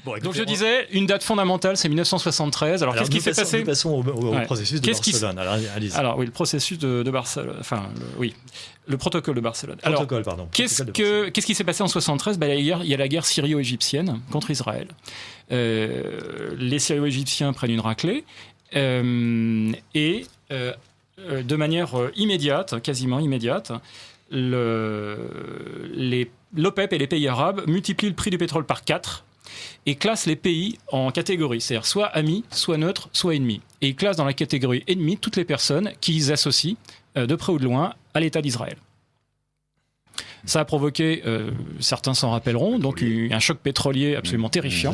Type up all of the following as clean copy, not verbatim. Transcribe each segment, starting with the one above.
Bon, donc je disais, une date fondamentale, c'est 1973. Alors qu'est-ce qui s'est passé ? Nous passons au processus de Barcelone. Alors oui, le processus de Barcelone. Enfin, le protocole de Barcelone. Qu'est-ce qui s'est passé en 73 ? Il y a la guerre syrio-égyptienne contre Israël. Les Syrio-égyptiens prennent une raclée et de manière immédiate, quasiment immédiate, l'OPEP et les pays arabes multiplient le prix du pétrole par 4 et classent les pays en catégories, c'est-à-dire soit amis, soit neutres, soit ennemis. Et ils classent dans la catégorie ennemis toutes les personnes qu'ils associent, de près ou de loin, à l'État d'Israël. Ça a provoqué, certains s'en rappelleront, donc un choc pétrolier absolument terrifiant.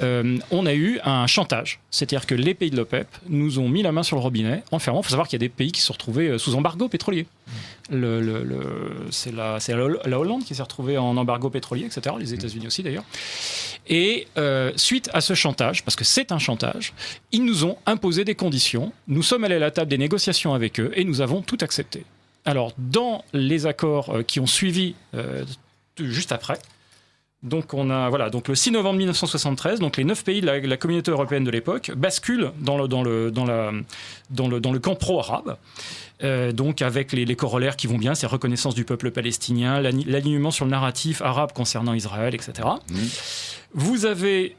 On a eu un chantage, c'est-à-dire que les pays de l'OPEP nous ont mis la main sur le robinet en fermant. Il faut savoir qu'il y a des pays qui se sont retrouvés sous embargo pétrolier. C'est la Hollande qui s'est retrouvée en embargo pétrolier, etc. Les États-Unis aussi d'ailleurs. Et suite à ce chantage, parce que c'est un chantage, ils nous ont imposé des conditions. Nous sommes allés à la table des négociations avec eux et nous avons tout accepté. Alors, dans les accords qui ont suivi juste après, donc le 6 novembre 1973, donc les 9 pays de la communauté européenne de l'époque basculent dans le camp pro-arabe. Donc avec les corollaires qui vont bien, c'est reconnaissance du peuple palestinien, l'alignement sur le narratif arabe concernant Israël, etc. Vous avez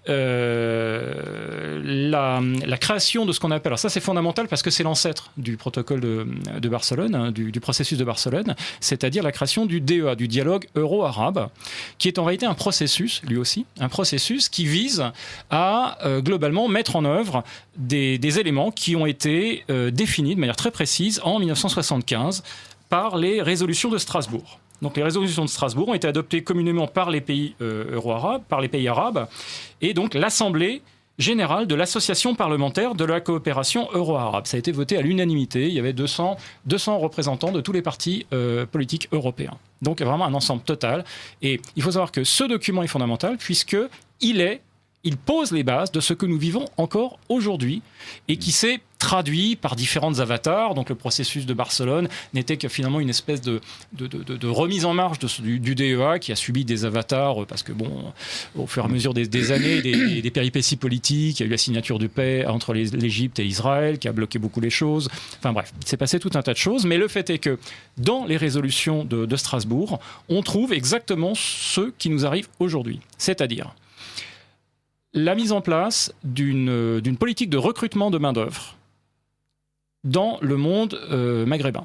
la création de ce qu'on appelle, alors ça c'est fondamental parce que c'est l'ancêtre du protocole de Barcelone, du processus de Barcelone, c'est-à-dire la création du DEA, du dialogue euro-arabe, qui est en réalité un processus, lui aussi, un processus qui vise à globalement mettre en œuvre des éléments qui ont été définis de manière très précise en 1975 par les résolutions de Strasbourg. Donc les résolutions de Strasbourg ont été adoptées communément par les pays euro-arabes, par les pays arabes, et donc l'Assemblée générale de l'Association parlementaire de la coopération euro-arabe. Ça a été voté à l'unanimité, il y avait 200 représentants de tous les partis politiques européens. Donc vraiment un ensemble total. Et il faut savoir que ce document est fondamental puisqu'il pose les bases de ce que nous vivons encore aujourd'hui et qui s'est traduit par différentes avatars. Donc le processus de Barcelone n'était que finalement une espèce de remise en marche du DEA qui a subi des avatars parce que au fur et à mesure des années, des péripéties politiques, il y a eu la signature de paix entre l'Égypte et Israël qui a bloqué beaucoup les choses. Enfin bref, il s'est passé tout un tas de choses, mais le fait est que dans les résolutions de Strasbourg, on trouve exactement ce qui nous arrive aujourd'hui. C'est-à-dire la mise en place d'une politique de recrutement de main-d'œuvre dans le monde maghrébin.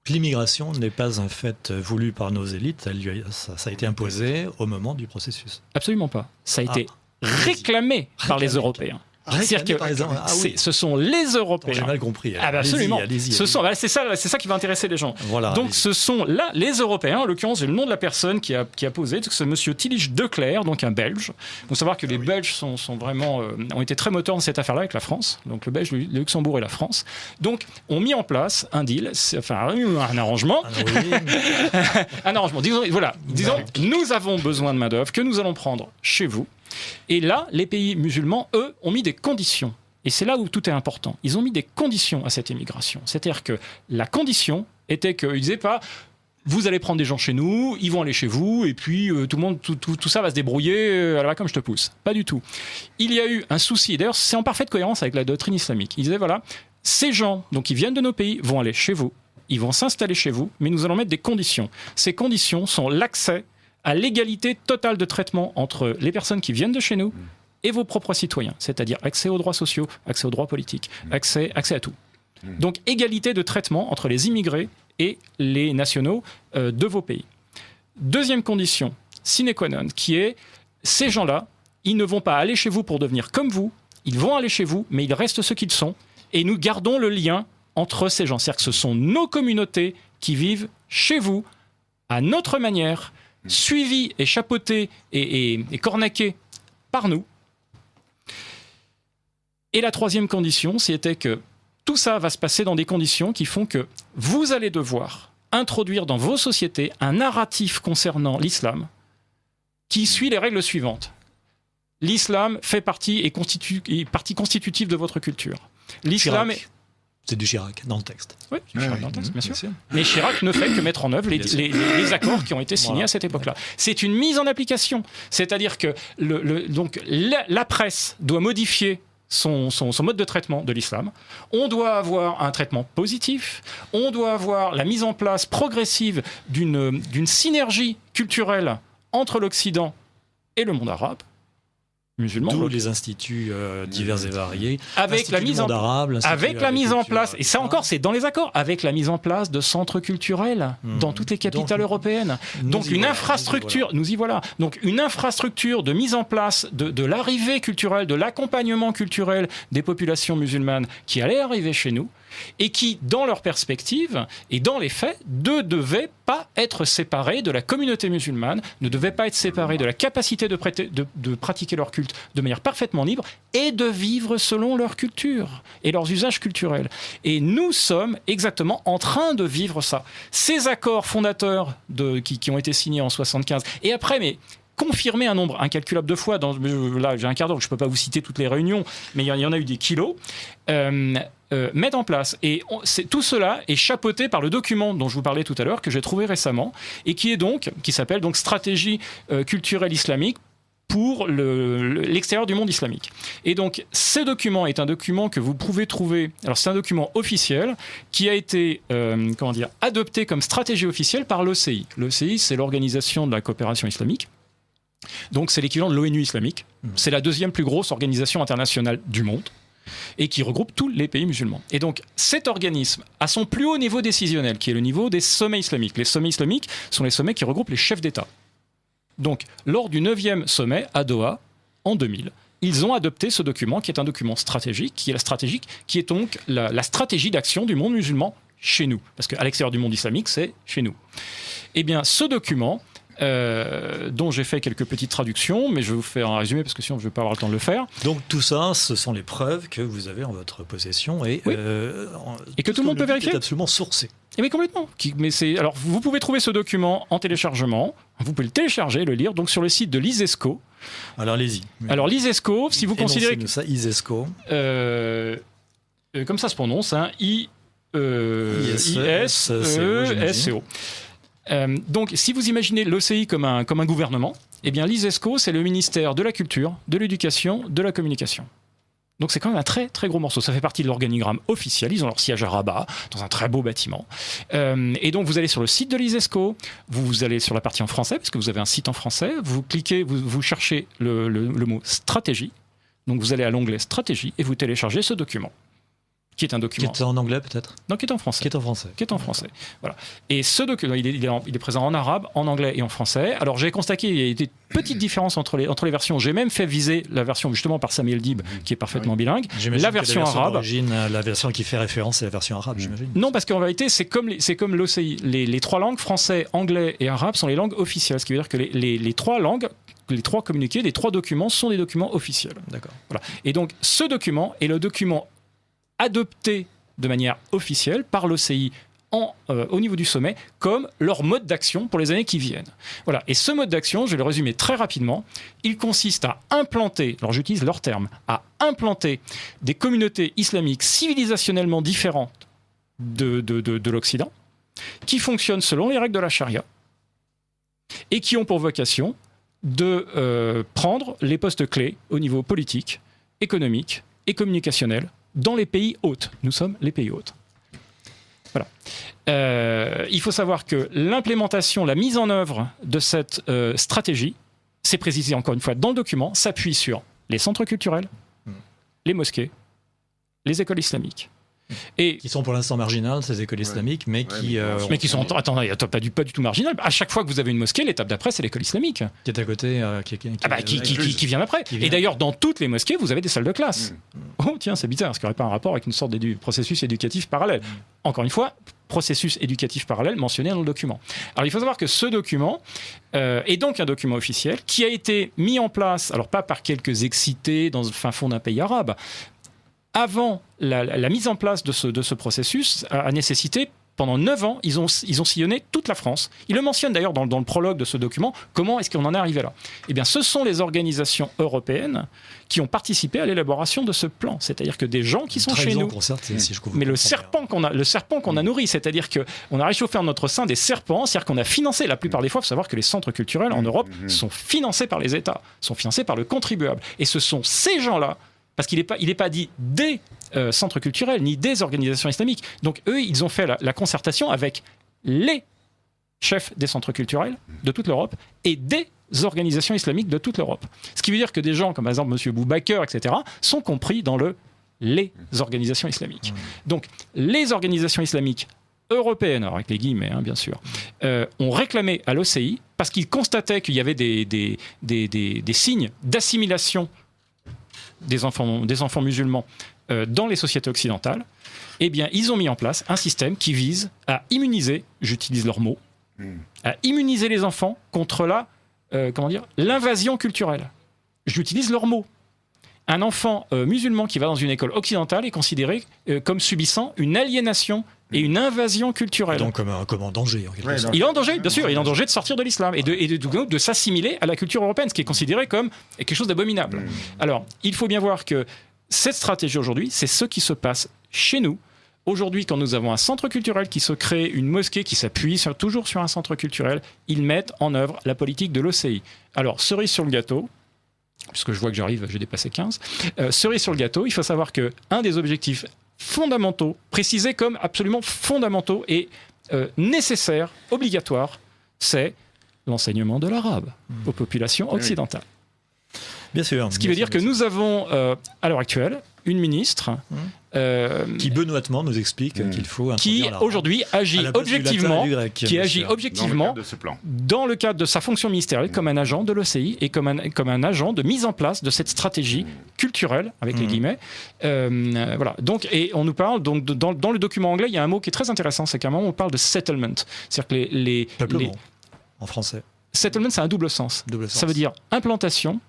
L'immigration n'est pas un fait voulu par nos élites, ça a été imposé au moment du processus. Absolument pas. Ça a été réclamé par les Européens. C'est-à-dire que ce sont les Européens. J'ai mal compris. Absolument. Allez-y. C'est ça qui va intéresser les gens. Voilà, donc ce sont là les Européens, en l'occurrence, c'est le nom de la personne qui a posé, c'est monsieur Tillich de Clercq, donc un Belge. Il faut savoir que les Belges sont vraiment, ont été très moteurs dans cette affaire-là avec la France. Donc le Belge, le Luxembourg et la France. Donc ont mis en place un deal, un arrangement. Un arrangement. Disons, nous avons besoin de main-d'œuvre que nous allons prendre chez vous. Et là, les pays musulmans, eux, ont mis des conditions. Et c'est là où tout est important. Ils ont mis des conditions à cette immigration. C'est-à-dire que la condition était qu'ils ne disaient pas « vous allez prendre des gens chez nous, ils vont aller chez vous, et puis tout ça va se débrouiller à la comme je te pousse ». Pas du tout. Il y a eu un souci, d'ailleurs c'est en parfaite cohérence avec la doctrine islamique. Ils disaient voilà, ces gens donc, qui viennent de nos pays vont aller chez vous, ils vont s'installer chez vous, mais nous allons mettre des conditions. Ces conditions sont l'accès à l'égalité totale de traitement entre les personnes qui viennent de chez nous et vos propres citoyens, c'est-à-dire accès aux droits sociaux, accès aux droits politiques, accès à tout. Donc égalité de traitement entre les immigrés et les nationaux de vos pays. Deuxième condition, sine qua non, qui est ces gens-là, ils ne vont pas aller chez vous pour devenir comme vous, ils vont aller chez vous, mais ils restent ce qu'ils sont, et nous gardons le lien entre ces gens. C'est-à-dire que ce sont nos communautés qui vivent chez vous, à notre manière, suivi et chapeauté et cornaqué par nous. Et la troisième condition, c'était que tout ça va se passer dans des conditions qui font que vous allez devoir introduire dans vos sociétés un narratif concernant l'islam qui suit les règles suivantes. L'islam fait partie constitutive de votre culture. L'islam est... C'est du Chirac dans le texte. Oui, c'est du Chirac dans le texte, bien sûr. Mais Chirac ne fait que mettre en œuvre les accords qui ont été signés à cette époque-là. C'est une mise en application. C'est-à-dire que donc, la presse doit modifier son mode de traitement de l'islam. On doit avoir un traitement positif. On doit avoir la mise en place progressive d'une synergie culturelle entre l'Occident et le monde arabe. Musulmans. D'où les instituts divers et variés. Avec la mise en place, et ça encore c'est dans les accords, avec la mise en place de centres culturels dans toutes les capitales européennes. Donc une infrastructure, nous y voilà. Donc une infrastructure de mise en place de l'arrivée culturelle, de l'accompagnement culturel des populations musulmanes qui allaient arriver chez nous et qui, dans leur perspective et dans les faits, ne devaient pas être séparés de la communauté musulmane, ne devaient pas être séparés de la capacité de pratiquer leur culte de manière parfaitement libre et de vivre selon leur culture et leurs usages culturels. Et nous sommes exactement en train de vivre ça. Ces accords fondateurs qui ont été signés en 1975, et après, mais confirmé un nombre incalculable de fois, là j'ai un quart d'heure, je ne peux pas vous citer toutes les réunions, mais il y en a eu des kilos, mettre en place. Et tout cela est chapeauté par le document dont je vous parlais tout à l'heure, que j'ai trouvé récemment, et qui s'appelle donc Stratégie culturelle islamique pour l'extérieur du monde islamique. Et donc, ce document est un document que vous pouvez trouver... Alors, c'est un document officiel qui a été adopté comme stratégie officielle par l'OCI. L'OCI, c'est l'Organisation de la coopération islamique. Donc, c'est l'équivalent de l'ONU islamique. C'est la deuxième plus grosse organisation internationale du monde et qui regroupe tous les pays musulmans. Et donc, cet organisme, à son plus haut niveau décisionnel, qui est le niveau des sommets islamiques. Les sommets islamiques sont les sommets qui regroupent les chefs d'État. Donc, lors du 9e sommet à Doha, en 2000, ils ont adopté ce document, qui est un document stratégique, qui est donc la stratégie d'action du monde musulman chez nous. Parce qu'à l'extérieur du monde islamique, c'est chez nous. Eh bien, ce document... dont j'ai fait quelques petites traductions, mais je vais vous faire un résumé parce que sinon je ne vais pas avoir le temps de le faire. Donc tout ça, ce sont les preuves que vous avez en votre possession et que tout le monde peut vérifier. C'est absolument sourcé. Et mais complètement. Alors vous pouvez trouver ce document en téléchargement, vous pouvez le télécharger, le lire, donc sur le site de l'ISESCO. Alors allez-y. Alors l'ISESCO, si vous considérez que ça, ISESCO. Comme ça se prononce, hein, ISESCO. Donc, si vous imaginez l'OCI comme un gouvernement, eh bien, l'ISESCO, c'est le ministère de la Culture, de l'Éducation, de la Communication. Donc, c'est quand même un très, très gros morceau. Ça fait partie de l'organigramme officiel. Ils ont leur siège à Rabat, dans un très beau bâtiment. Et donc, vous allez sur le site de l'ISESCO, vous allez sur la partie en français, parce que vous avez un site en français, vous cliquez, vous cherchez le mot stratégie. Donc, vous allez à l'onglet stratégie et vous téléchargez ce document. Qui est un document. Qui est en anglais peut-être ? Non, qui est en français. Qui est en français. Voilà. Et ce document, il est présent en arabe, en anglais et en français. Alors j'ai constaté qu'il y a des petites différences entre les versions. J'ai même fait viser la version justement par Samuel Dib, qui est parfaitement bilingue. La version arabe. La version qui fait référence, c'est la version arabe, j'imagine. Non, parce qu'en réalité, c'est comme l'OCI. Les trois langues, français, anglais et arabe, sont les langues officielles. Ce qui veut dire que les trois langues, les trois communiqués, les trois documents sont des documents officiels. D'accord. Voilà. Et donc ce document est le document adopté de manière officielle par l'OCI au niveau du sommet comme leur mode d'action pour les années qui viennent. Voilà. Et ce mode d'action, je vais le résumer très rapidement, il consiste à implanter, alors j'utilise leur terme, à implanter des communautés islamiques civilisationnellement différentes de l'Occident, qui fonctionnent selon les règles de la charia et qui ont pour vocation de prendre les postes clés au niveau politique, économique et communicationnel dans les pays hôtes. Nous sommes les pays hôtes. Voilà. Il faut savoir que l'implémentation, la mise en œuvre de cette stratégie, c'est précisé encore une fois dans le document, s'appuie sur les centres culturels, les mosquées, les écoles islamiques. Et qui sont pour l'instant marginales, ces écoles islamiques, mais qui sont... Attendez, pas du tout marginales. À chaque fois que vous avez une mosquée, l'étape d'après, c'est l'école islamique. Qui est à côté, qui vient après. Et d'ailleurs, dans toutes les mosquées, vous avez des salles de classe. Oh tiens, c'est bizarre, est-ce qu'il n'y aurait pas un rapport avec une sorte de processus éducatif parallèle ? Encore une fois, processus éducatif parallèle mentionné dans le document. Alors il faut savoir que ce document est donc un document officiel qui a été mis en place, alors pas par quelques excités dans le fin fond d'un pays arabe. Avant la mise en place de ce processus a nécessité pendant 9 ans, ils ont sillonné toute la France. Ils le mentionnent d'ailleurs dans le prologue de ce document. Comment est-ce qu'on en est arrivé là ? Eh bien, ce sont les organisations européennes qui ont participé à l'élaboration de ce plan. C'est-à-dire que des gens qui sont chez nous. Mais le serpent qu'on a nourri, c'est-à-dire qu'on a réchauffé en notre sein des serpents, c'est-à-dire qu'on a financé, la plupart des fois, il faut savoir que les centres culturels en Europe sont financés par les États, sont financés par le contribuable. Et ce sont ces gens-là, parce qu'il n'est pas dit des centres culturels, ni des organisations islamiques. Donc eux, ils ont fait la concertation avec les chefs des centres culturels de toute l'Europe et des organisations islamiques de toute l'Europe. Ce qui veut dire que des gens comme par exemple M. Boubaker, etc., sont compris dans les organisations islamiques. Donc les organisations islamiques européennes, alors avec les guillemets bien sûr, ont réclamé à l'OCI parce qu'ils constataient qu'il y avait des signes d'assimilation des enfants musulmans dans les sociétés occidentales. Eh bien, ils ont mis en place un système qui vise à immuniser, j'utilise leurs mots, à immuniser les enfants contre l'invasion culturelle. J'utilise leurs mots. Un enfant musulman qui va dans une école occidentale est considéré comme subissant une aliénation et une invasion culturelle. Donc comme en danger. En quelque sorte. Il est en danger, bien sûr. Il est en danger de sortir de l'islam et de s'assimiler à la culture européenne, ce qui est considéré comme quelque chose d'abominable. Alors, il faut bien voir que cette stratégie aujourd'hui, c'est ce qui se passe chez nous. Aujourd'hui, quand nous avons un centre culturel qui se crée, une mosquée qui s'appuie toujours sur un centre culturel, ils mettent en œuvre la politique de l'OCI. Alors, cerise sur le gâteau, puisque je vois que j'arrive, j'ai dépassé 15, cerise sur le gâteau, il faut savoir qu'un des objectifs fondamentaux, précisés comme absolument fondamentaux et nécessaires, obligatoires, c'est l'enseignement de l'arabe aux populations occidentales. Bien sûr. Ce qui veut dire que nous avons, à l'heure actuelle, une ministre qui benoîtement nous explique qu'il faut qui aujourd'hui agit objectivement, dans le cadre de sa fonction ministérielle comme un agent de l'OCI et comme un agent de mise en place de cette stratégie culturelle avec les guillemets. Voilà. Donc, et on nous parle donc dans le document anglais, il y a un mot qui est très intéressant, c'est qu'à un moment on parle de settlement, c'est-à-dire que les en français. Settlement, c'est un double sens. Ça veut dire implantation,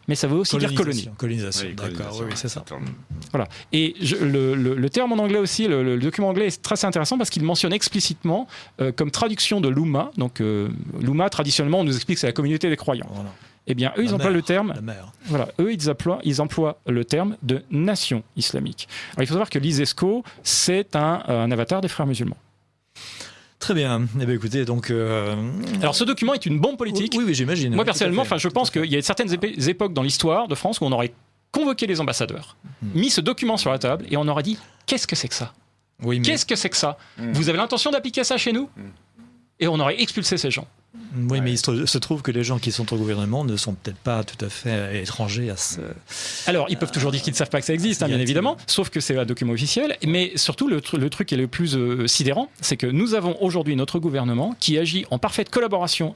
mais ça veut aussi dire colonie. Colonisation, d'accord, oui, c'est ça. Voilà. Et le terme en anglais aussi, le document anglais est très intéressant parce qu'il mentionne explicitement comme traduction de l'Oumma. Donc l'Oumma, traditionnellement, on nous explique que c'est la communauté des croyants. Voilà. Eh bien, eux, ils emploient le terme. Voilà, eux, ils emploient le terme de nation islamique. Alors, il faut savoir que l'ISESCO, c'est un avatar des frères musulmans. Très bien. Eh bien, écoutez, donc. Alors, ce document est une bombe politique. Oui, j'imagine. Moi, personnellement, je pense qu'il y a certaines époques dans l'histoire de France où on aurait convoqué les ambassadeurs, mis ce document sur la table et on aurait dit qu'est-ce que c'est que ça ? Qu'est-ce que c'est que ça ? Vous avez l'intention d'appliquer ça chez nous ? Et on aurait expulsé ces gens. Oui, mais il se trouve que les gens qui sont au gouvernement ne sont peut-être pas tout à fait étrangers à ce... Alors, ils peuvent toujours dire qu'ils ne savent pas que ça existe, bien évidemment, sauf que c'est un document officiel. Mais surtout, le truc qui est le plus sidérant, c'est que nous avons aujourd'hui notre gouvernement qui agit en parfaite collaboration